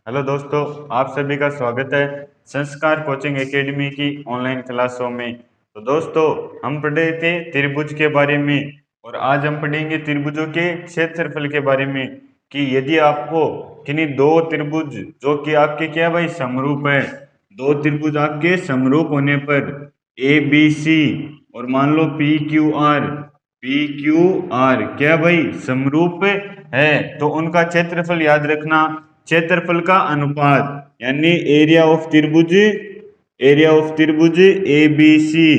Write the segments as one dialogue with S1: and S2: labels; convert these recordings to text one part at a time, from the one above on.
S1: Hello दोस्तों, आप सभी का स्वागत है संस्कार कोचिंग एकेडमी की ऑनलाइन क्लासों में। तो दोस्तों, हम पढ़ रहे थे त्रिभुज के बारे में और आज हम पढ़ेंगे त्रिभुजों के क्षेत्रफल के बारे में कि यदि आपको किन्हीं दो त्रिभुज जो कि आपके क्या भाई समरूप है, दो त्रिभुज आपके समरूप होने पर ए बी सी और मान लो पी क्यू आर क्या भाई समरूप है, तो उनका क्षेत्रफल याद रखना। क्षेत्रफल का अनुपात यानी एरिया ऑफ त्रिभुज ए बी सी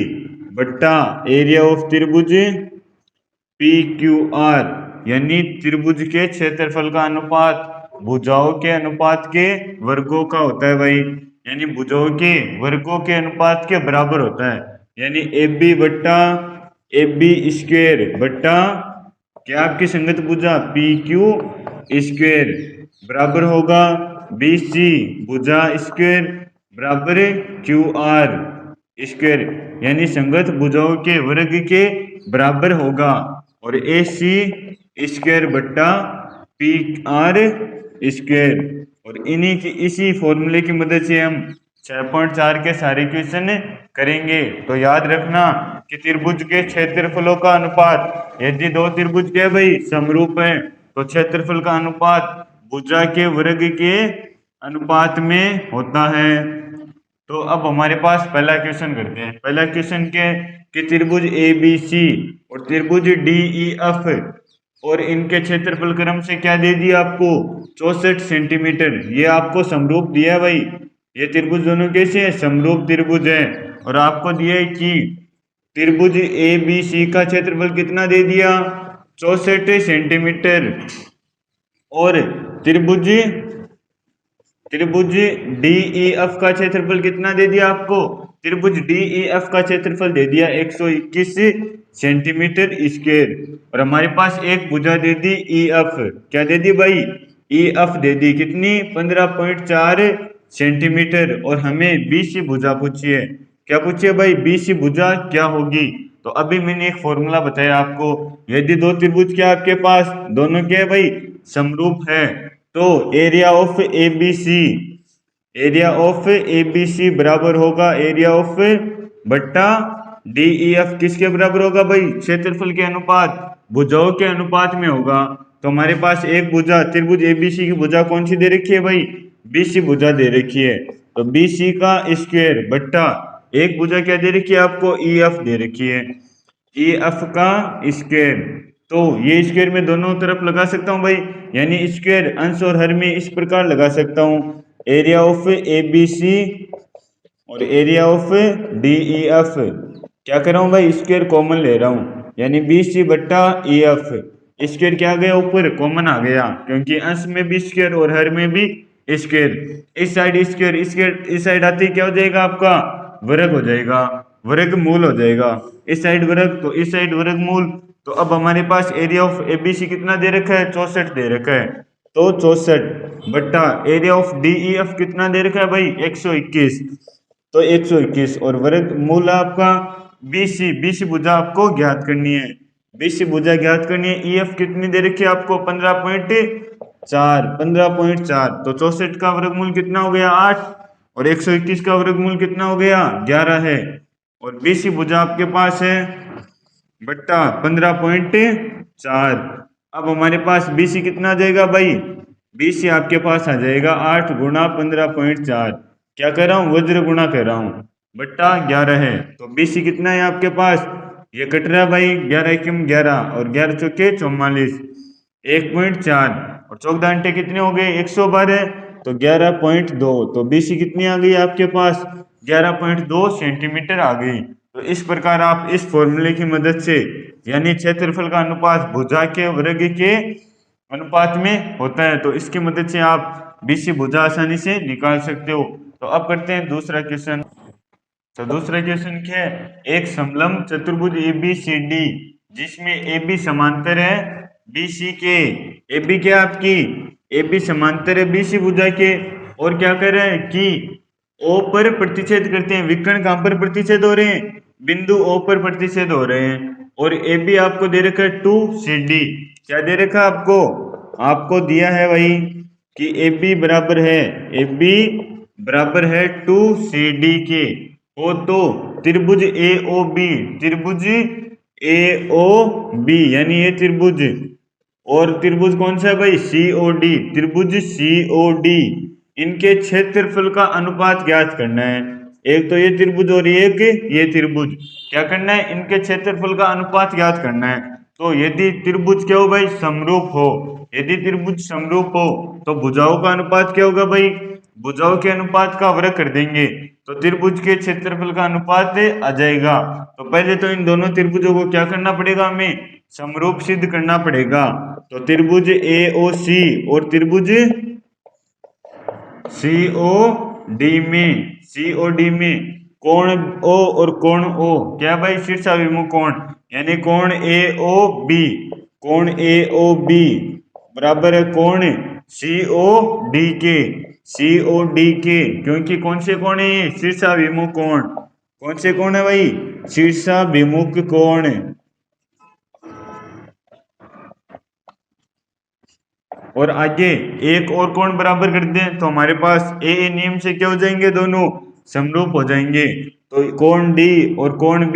S1: बट्टा एरिया ऑफ त्रिभुज पी क्यू आर यानी त्रिभुज के क्षेत्रफल का अनुपात भुजाओं के अनुपात के वर्गों का होता है भाई, यानी भुजाओं के वर्गों के अनुपात के बराबर होता है। यानी ए बी बट्टा ए बी स्क्वेयर बट्टा क्या आपकी संगत भुजा पी क्यू स्क्वेयर बराबर होगा बी सी भुजा स्क्वेयर बराबर क्यू आर स्क्वेयर, यानी संगत भुजाओं के वर्ग के बराबर होगा। और ए सी स्क्वेयर बट्टा पी आर स्क्वेयर, और इन्हीं की इसी फॉर्मूले की मदद से हम 6.4 के सारे क्वेश्चन करेंगे। तो याद रखना कि त्रिभुज के क्षेत्रफलों का अनुपात, यदि दो त्रिभुज के भाई समरूप है तो क्षेत्रफल का अनुपात भुजा के वर्ग के अनुपात में होता है। तो अब हमारे पास पहला क्वेश्चन करते हैं। पहला क्वेश्चन के कि त्रिभुज ए बी सी और त्रिभुज डी ई एफ और इनके क्षेत्रफल क्रम से क्या दे दिया आपको 64 सेंटीमीटर। ये आपको समरूप दिया है भाई, ये त्रिभुज दोनों कैसे है समरूप त्रिभुज है। और आपको दिया है कि त्रिभुज ए बी सी का क्षेत्रफल कितना दे दिया 64 सेंटीमीटर, और त्रिभुज त्रिभुज डी ई एफ का क्षेत्रफल कितना दे दिया आपको, त्रिभुज डी ई एफ का क्षेत्रफल दे दिया 121 सेंटीमीटर स्क्वायर। और हमारे पास एक भुजा दे दी ई एफ, क्या दे दी भाई ई एफ दे दी कितनी 15.4 सेंटीमीटर। और हमें बी सी भुजा पूछी है, क्या पूछिए भाई बी सी भुजा क्या होगी। तो अभी मैंने एक फॉर्मूला बताया आपको, यदि दो त्रिभुज क्या आपके पास दोनों क्या है भाई समरूप है, तो area of A B C बराबर होगा एरिया ऑफ बट्टा डी ई एफ किसके बराबर होगा भाई क्षेत्रफल के अनुपात भुजाओं के अनुपात में होगा। तो हमारे पास एक भुजा त्रिभुज ए बी सी की भुजा कौन सी दे रखी है भाई बी सी भुजा दे रखी है, तो बी सी का स्क्वायर बट्टा एक भुजा क्या दे रखी है आपको ई एफ दे रखी है ई एफ का स्क्वायर। तो ये स्क्वायर में दोनों तरफ लगा सकता हूँ भाई, यानी स्क्वायर अंश और हर में इस प्रकार लगा सकता हूँ area of A B C और area of D E F. क्या कर रहा हूँ भाई स्क्वायर कॉमन ले रहा हूँ, यानी बी सी बट्टा ई एफ स्क्वायर क्या आ गया ऊपर कॉमन आ गया, क्योंकि अंश में भी स्क्वायर और हर में भी स्क्वायर। इस साइड स्क्वायर स्क्वायर इस साइड आते ही क्या हो जाएगा आपका वर्ग हो जाएगा, वर्ग मूल हो जाएगा। इस साइड वर्ग तो इस साइड वर्ग मूल। तो अब हमारे पास area of A B C कितना दे रखा है 64 दे रखा है, तो 64 बट्टा area of D E F कितना दे रखा है भाई 121, तो 121 और वर्ग मूल आपका बी सी भुजा आपको ज्ञात करनी है। बी सी भुजा ज्ञात करनी है, ई एफ कितनी दे रखी है आपको 15.4, तो 64 का वर्गमूल कितना हो गया 8 और 121 का वर्गमूल कितना हो गया 11 है। और बी सी भुजा आपके पास है बट्टा 15.4। अब हमारे पास बी सी कितना आ जाएगा भाई बी सी आपके पास आ जाएगा 8 गुणा 15.4, क्या कर रहा हूँ वज्र गुणा कर रहा हूँ बट्टा 11 है। तो बी सी कितना है आपके पास, ये कट रहा है भाई 11 एकम 11 और 11 चौके 44 1.4 और 14 अंटे कितने हो गए 112, तो 11.2, तो बी सी कितनी आ गई आपके पास 11.2 सेंटीमीटर आ गई। तो इस प्रकार आप इस फॉर्मूले की मदद से, यानी क्षेत्रफल का अनुपात भुजा के वर्ग के अनुपात में होता है, तो इसकी मदद से आप बी सी भुजा आसानी से निकाल सकते हो। तो अब करते हैं दूसरा क्वेश्चन। तो दूसरा क्वेश्चन क्या है, एक समलंब चतुर्भुज ए बी सी डी जिसमें ए बी समांतर है बी सी के, ए बी क्या आपकी ए बी समांतर है बी सी भुजा के, और क्या कर रहे हैं कि ओ पर प्रतिच्छेद करते हैं। विकर्ण कहां पर प्रतिच्छेद हो रहे हैं बिंदु ओ पर प्रतिच्छेद हो रहे हैं। और ए बी आपको दे रखा है 2 सी डी, क्या दे रखा है आपको, आपको दिया है भाई कि ए बी बराबर है 2CD के हो तो त्रिभुज ए ओ बी यानी ये त्रिभुज और त्रिभुज कौन सा है भाई COD त्रिभुज COD इनके क्षेत्रफल का अनुपात ज्ञात करना है। एक तो ये त्रिभुज और एक ये त्रिभुज क्या करना है इनके क्षेत्रफल का अनुपात ज्ञात करना है। तो यदि त्रिभुज क्या हो भाई समरूप हो यदि त्रिभुज समरूप हो तो भुजाओं का अनुपात क्या होगा भाई भुजाओं के अनुपात का वर्ग कर देंगे तो त्रिभुज के क्षेत्रफल का अनुपात आ जाएगा। तो पहले तो इन दोनों त्रिभुजों को क्या करना पड़ेगा हमें समरूप सिद्ध करना पड़ेगा। तो त्रिभुज AOC और त्रिभुज COD में कोण O और कोण O क्या भाई शीर्षाभिमुख कोण यानी कोण AOB बराबर है कोण COD के क्योंकि कौन से कोण है ये शीर्षाभिमुख कोण कौन से कोण है भाई शीर्षाभिमुख कोण। और आगे एक और कोण बराबर कर दें तो हमारे पास ए नियम से क्या हो जाएंगे दोनों समरूप हो जाएंगे। तो कोण D और कोण B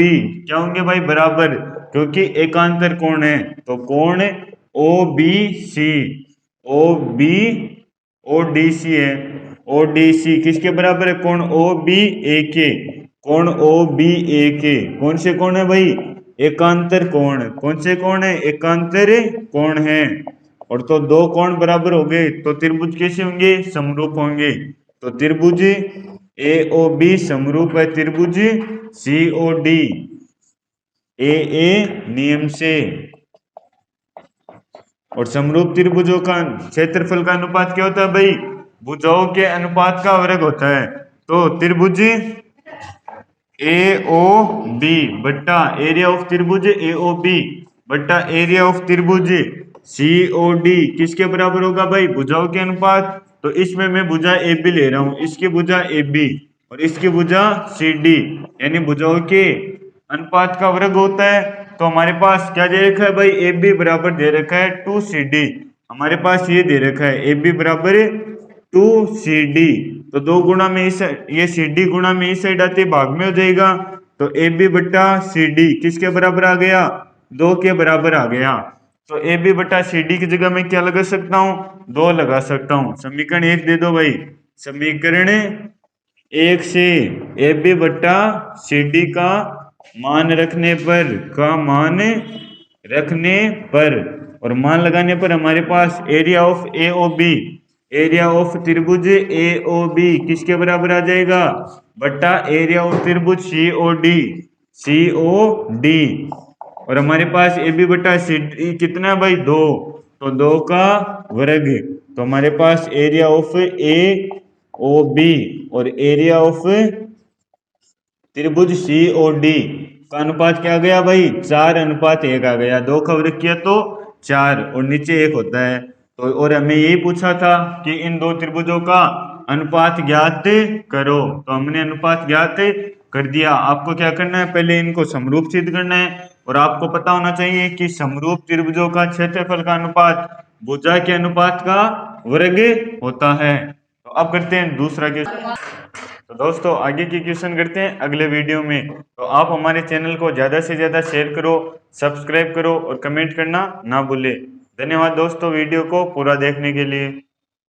S1: क्या होंगे भाई बराबर क्योंकि एकांतर कोण है। तो कोण ODC है ODC किसके बराबर है कोण OBA के कोण OBA के कौन से कोण है भाई एकांतर कोण कौन से कोण है एकांतर कोण है। और तो दो कोण बराबर हो गए तो त्रिभुज कैसे होंगे समरूप होंगे। तो त्रिभुज AOB समरूप है त्रिभुज COD AA नियम से। और समरूप त्रिभुजों का क्षेत्रफल का अनुपात क्या होता है भाई भुजाओं के अनुपात का वर्ग होता है। तो त्रिभुज AOB बट्टा एरिया ऑफ त्रिभुज AOB बट्टा एरिया ऑफ त्रिभुज COD किसके बराबर होगा भाई भुजाओं के अनुपात। तो इसमें मैं भुजा AB ले रहा हूं इसकी भुजा AB और इसकी भुजा CD यानी भुजाओं के अनुपात का वर्ग होता है। तो हमारे पास क्या दे रखा है भाई AB बराबर दे रखा है 2CD हमारे पास ये दे रखा है AB बराबर 2CD तो दो गुणा में इस ये CD गुणा में इस साइड आते भाग में हो जाएगा। तो AB बट्टा CD किसके बराबर आ गया 2 के बराबर आ गया। तो AB बट्टा CD की जगह मैं क्या लगा सकता हूँ 2 लगा सकता हूँ। समीकरण 1 दे दो भाई समीकरण 1 से AB बट्टा CD का मान रखने पर और मान लगाने पर हमारे पास एरिया ऑफ त्रिभुज AOB किसके बराबर आ जाएगा बट्टा एरिया ऑफ त्रिभुज COD और हमारे पास AB बट्टा CD कितना है भाई 2 तो 2 का वर्ग। तो हमारे पास एरिया ऑफ AOB और एरिया ऑफ त्रिभुज COD का अनुपात क्या आ गया भाई 4:1 आ गया 2 का वर्ग किया तो 4 और नीचे 1 होता है। तो और हमें यही पूछा था कि इन दो त्रिभुजों का अनुपात ज्ञात करो तो हमने अनुपात ज्ञात कर दिया। आपको क्या करना है पहले इनको समरूप सिद्ध करना है और आपको पता होना चाहिए कि समरूप त्रिभुजों का क्षेत्रफल का अनुपात भुजा के अनुपात का वर्ग होता है। तो अब करते हैं दूसरा क्वेश्चन। तो दोस्तों आगे की क्वेश्चन करते हैं अगले वीडियो में। तो आप हमारे चैनल को ज़्यादा से ज़्यादा शेयर करो सब्सक्राइब करो और कमेंट करना ना भूलें। धन्यवाद दोस्तों वीडियो को पूरा देखने के लिए।